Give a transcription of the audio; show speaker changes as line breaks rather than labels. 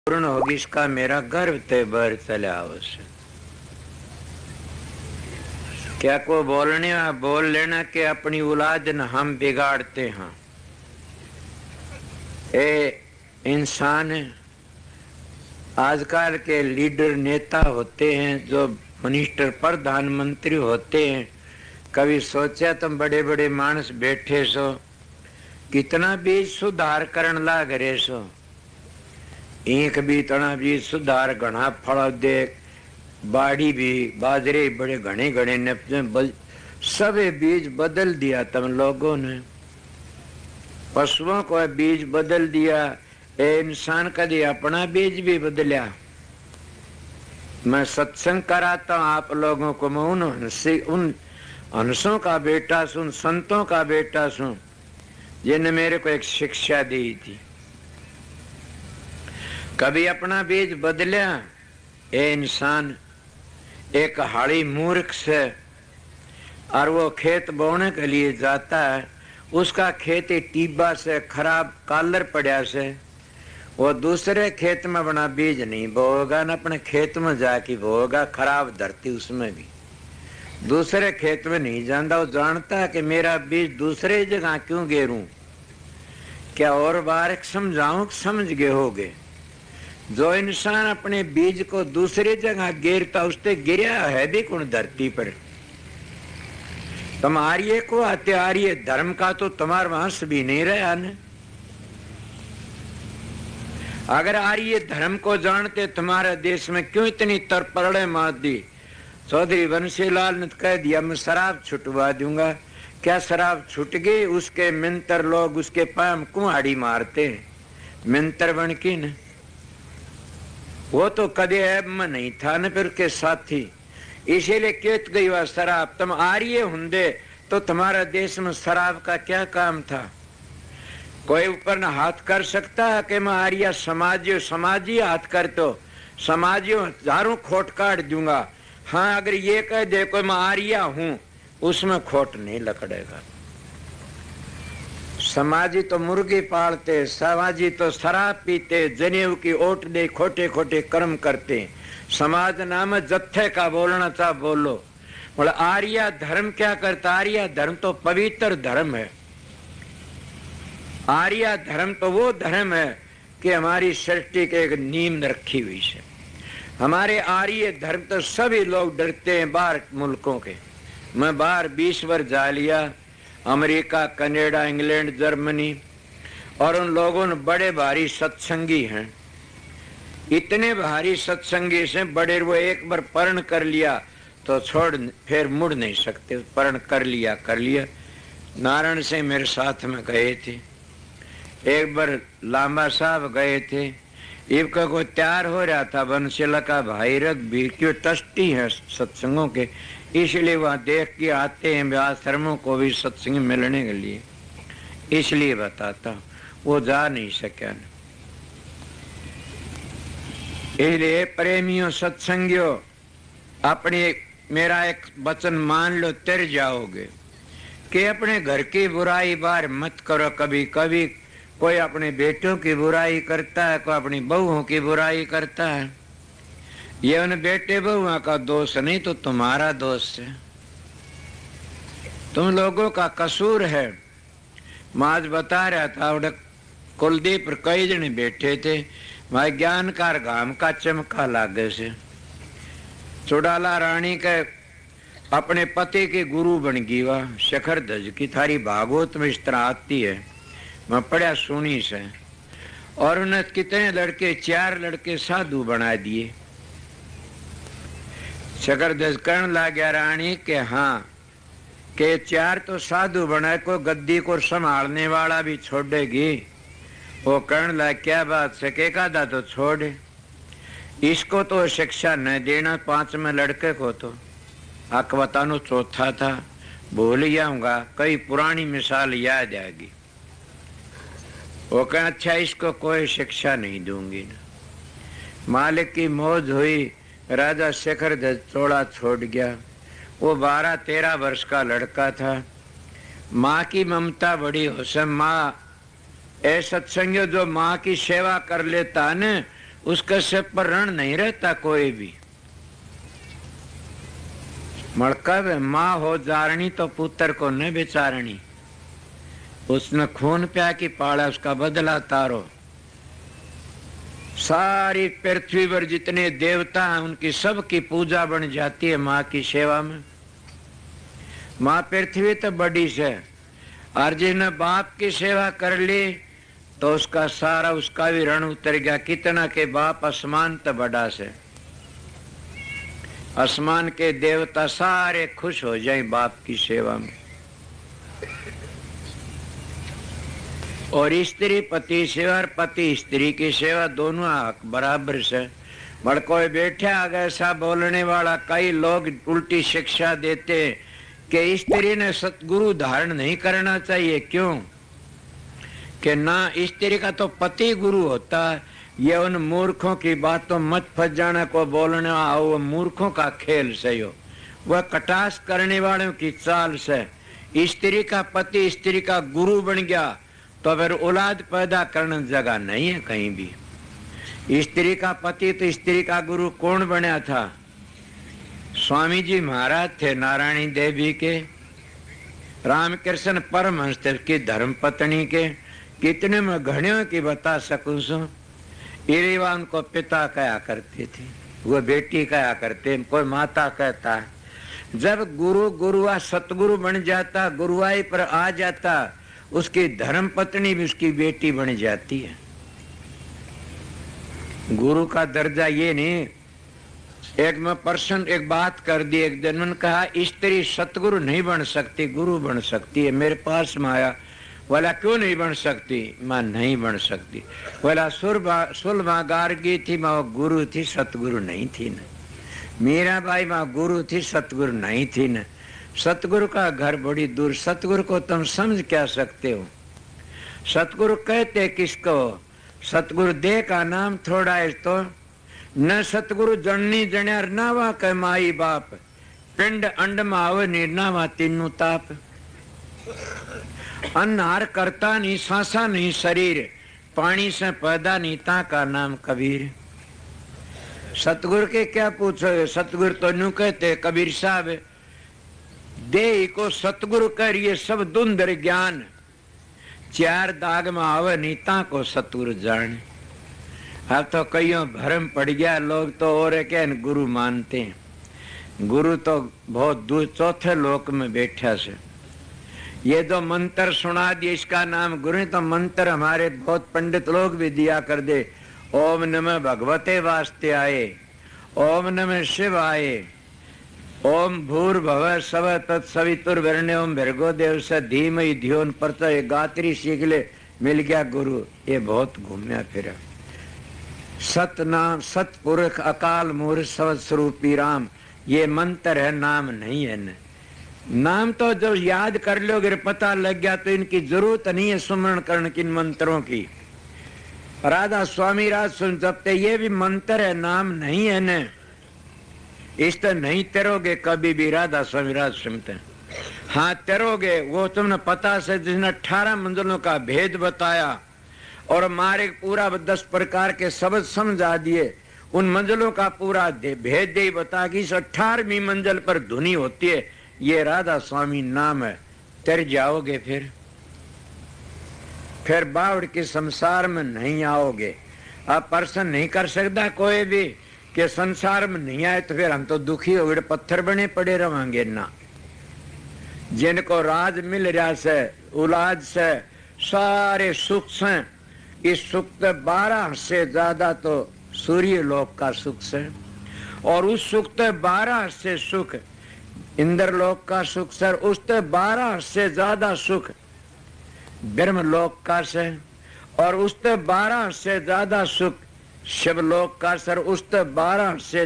पूर्ण होगी इसका मेरा गर्व ते भर चले आवश्य। क्या को बोलने बोल लेना कि अपनी औलाद न हम बिगाड़ते हैं। ए इंसान आजकल के लीडर नेता होते हैं, जो मिनिस्टर प्रधानमंत्री होते हैं, कभी सोचा तुम बड़े बड़े मानस बैठे सो, कितना बीज सुधार करन लाग रहे सो। एक भी तना बीज सुधार घना फल दे, बाड़ी भी बाजरे बड़े घने घने नपजे, सब बीज बदल दिया तुम लोगों ने। पशुओं को बीज बदल दिया, ए इंसान कभी अपना बीज भी बदलिया। मैं सत्संग कराता हूं आप लोगों को, मैं उन हंसों का बेटा सुन, संतों का बेटा सुन, जिन्हें मेरे को एक शिक्षा दी थी। कभी अपना बीज बदलिया? ए इंसान एक हाड़ी मूर्ख से, और वो खेत बोने के लिए जाता है, उसका खेत टीबा से खराब कालर पड़ा से, वो दूसरे खेत में बना बीज नहीं बोएगा, न अपने खेत में जाके बोएगा, खराब धरती उसमें भी। दूसरे खेत में नहीं जानता, वो जानता है कि मेरा बीज दूसरे जगह क्यों गेरूं। क्या और बार समझाऊं? समझ गए होगे। जो इंसान अपने बीज को दूसरी जगह गिरता, उससे गिरा है भी कौन धरती पर। तुम आर्य को आते, आर्य धर्म का तो तुम्हारा वंश भी नहीं रहा न। अगर आर्य धर्म को जानते, तुम्हारे देश में क्यों इतनी तरपड़े मार दी। चौधरी बंसीलाल ने कह दिया मैं शराब छुटवा दूंगा। क्या शराब छुट गई? उसके मिंतर लोग उसके पाम कुहाड़ी मारते, मिंतर बन की न। वो तो कदे ऐब में नहीं था न, फिर के साथी, इसीलिए केत गई वह शराब। तुम आर्य होंगे तो तुम्हारा देश में शराब का क्या काम था? कोई ऊपर न हाथ कर सकता है कि मैं आर्य समाजी हाथ कर तो समाजियों हजारों खोट काट दूंगा। हाँ, अगर ये कह दे कोई मैं आर्य हूं, उसमें खोट नहीं लकड़ेगा। समाजी तो मुर्गी पालते, समाजी तो शराब पीते, जनेऊ की ओट दे खोटे खोटे कर्म करते। समाज नाम जत्थे का बोलना चाह बोलो। बोले आर्य धर्म क्या करता? आर्य धर्म तो पवित्र धर्म है। आर्य धर्म तो वो धर्म है कि हमारी सृष्टि के एक नींव रखी हुई है। हमारे आर्य धर्म तो सभी लोग डरते हैं बाहर मुल्कों के। मैं बाहर 20 वर्ष जा लिया, अमेरिका, कनाडा, इंग्लैंड, जर्मनी, और उन लोगों ने बड़े भारी सत्संगी हैं। इतने भारी सत्संगी से बड़े, वो एक बार पर्ण कर लिया तो छोड़ फिर मुड़ नहीं सकते। पर्ण कर लिया। नारायण से मेरे साथ में गए थे, एक बार लांबा साहब गए थे। इबका को तैयार हो रहा था, बंसीला का भाई रख भी क्यों ट्रस्टी है सत्संगों के, इसलिए वहां देख के आते हैं आश्रमों को भी सत्संग मिलने के लिए। इसलिए बताता, वो जा नहीं सका। इसलिए प्रेमियों, सत्संगियों, अपने मेरा एक वचन मान लो, तिर जाओगे कि अपने घर की बुराई बाहर मत करो। कभी कभी कोई अपने बेटों की बुराई करता है, कोई अपनी बहुओं की बुराई करता है। ये उन बेटे बहुओं का दोष नहीं, तो तुम्हारा दोष है, तुम लोगों का कसूर है। माज बता रहा था, कुलदीप पर कई जने बैठे थे, वह ज्ञानकार घाम का चमका लागे से। चुड़ाला रानी के अपने पति के गुरु बन गई वह शिखर ध्वज की। थारी भागवत में इस तरह आती है, मैं पढ़ा सुनी से। और उन्हें कितने लड़के, 4 लड़के साधु बना दिए। शिखर ध्वज कहने लगा रानी के हाँ के 4 तो साधु बनाए, को गद्दी को संभालने वाला भी छोड़ेगी। वो कहने लगा क्या बात है, के का तो छोड़े, इसको तो शिक्षा न देना। 5 में लड़के को तो अकवतानो चौथा था, भूल जाऊंगा, कई पुरानी मिसाल याद आएगी। वो कहे अच्छा इसको कोई शिक्षा नहीं दूंगी ना। मालिक की मौज हुई, राजा शिखर ध्वज थोड़ा छोड़ गया। वो 12-13 वर्ष का लड़का था। माँ की ममता बड़ी हो से, माँ ए सत्संग जो माँ की सेवा कर लेता है न, उसके सिर पर ऋण नहीं रहता कोई भी। मड़कब माँ हो जारणी तो पुत्र को न बेचारणी। उसने खून प्या की पाला, उसका बदला तारो। सारी पृथ्वी पर जितने देवता हैं उनकी सबकी पूजा बन जाती है माँ की सेवा में। माँ पृथ्वी तो बड़ी से, और जिसने बाप की सेवा कर ली तो उसका सारा, उसका भी ऋण उतर गया। कितना के बाप आसमान तो बड़ा से, आसमान के देवता सारे खुश हो जाए बाप की सेवा में। और स्त्री पति सेवा और पति स्त्री की सेवा दोनों हक बराबर से। बड़ कोई बैठे आगे ऐसा बोलने वाला, कई लोग उल्टी शिक्षा देते कि स्त्री ने सतगुरु धारण नहीं करना चाहिए। क्यों? कि ना स्त्री का तो पति गुरु होता है। ये उन मूर्खों की बातों मत फंस जाना को बोलने आओ, वो मूर्खों का खेल से हो, वह कटास करने वालों की चाल से। स्त्री का पति स्त्री का गुरु बन गया तो फिर औलाद पैदा करने जगह नहीं है कहीं भी। स्त्री का पति तो स्त्री का गुरु कौन बना था? स्वामी जी महाराज थे नारायणी देवी के, रामकृष्ण परमहंस थे की धर्म पत्नी के। कितने में घड़ियों की बता सकूं सो। इरीवा उनको पिता कहा करती थी, वो बेटी कहा करते, कोई माता कहता है। जब गुरु गुरुआ सतगुरु बन जाता, गुरुआई पर आ जाता, उसकी धर्म पत्नी भी उसकी बेटी बन जाती है। गुरु का दर्जा ये नहीं। एक मैं पर्सन एक बात कर दी, एक दिन मैंने कहा स्त्री सतगुरु नहीं बन सकती, गुरु बन सकती है। मेरे पास में आया, बोला क्यों नहीं बन सकती? मैं नहीं बन सकती। बोला सुलभा गार्गी थी, मैं गुरु थी, सतगुरु नहीं थी न। मीरा बाई माँ गुरु थी, सतगुरु नहीं थी न। सतगुरु का घर बड़ी दूर। सतगुरु को तुम समझ क्या सकते हो? सतगुरु कहते किसको? सतगुरु देह का नाम थोड़ा है तो न। सतगुरु जननी जण्यार नावा कह माई बाप, पिंड अंड माव निर्नावा तीनू ताप। अन्नहार करता नहीं, सांसा नहीं शरीर, पानी से पैदा नहीं ता का नाम कबीर। सतगुरु के क्या पूछो? सतगुरु तो न्यू कहते कबीर साहब, देह को सतगुरु करिए सब धुंधर ज्ञान, चार दाग में आवे नीता को सतगुरु जान। अब तो कईयों भरम पड़ गया, लोग तो और क्या गुरु मानते हैं। गुरु तो बहुत दूर चौथे लोक में बैठा से। ये जो मंत्र सुना दिए इसका नाम गुरु, तो मंत्र हमारे बहुत पंडित लोग भी दिया कर दे। ओम नमः भगवते वास्ते आए, ओम नमः शिवाय, ओम भूर्भुवः स्वः तत्सवितुर्वरेण्यं भर्गो देवस्य धीमहि धियो न प्रचोदयात्। गात्री सीख ले, मिल गया गुरु। ये बहुत घूमया फिरा। सतनाम सतपुरुष अकाल मूर्ख सवत स्वरूपी राम, ये मंत्र है, नाम नहीं है न। नाम तो जो याद कर लो, अगर पता लग गया तो इनकी जरूरत नहीं है सुमरण करने की इन मंत्रों की। राधा स्वामी राज सुन जपते, ये भी मंत्र है, नाम नहीं है न। इस तरह नहीं तेरोगे कभी भी, राधा स्वामी राज सुनते। हाँ तेरोगे, वो तुमने पता से जिसने 18 मंजिलों का भेद बताया और हमारे पूरा 10 प्रकार के शब्द समझा दिए, उन मंजिलों का पूरा भेद दे बता कि इस 18वीं मंजिल पर धुनी होती है, ये राधा स्वामी नाम है। तर जाओगे फिर बावड़ के संसार में नहीं आओगे। अब पर्सन नहीं कर सकता कोई भी कि संसार में नहीं आए तो फिर हम तो दुखी हो गए, पत्थर बने पड़े रहेंगे ना। जिनको राज मिल रहा से, औलाद से, सारे सुख से, इस सुख तो 12 से ज्यादा तो सूर्य लोक का सुख से, और उस सुख तो 12 से सुख इंद्र लोक का सुख सर, उस तो 12 से ज्यादा सुख ब्रह्म लोक का से, और उस तो 12 से ज्यादा सुख शिवलोक का सर, उस तो 12 से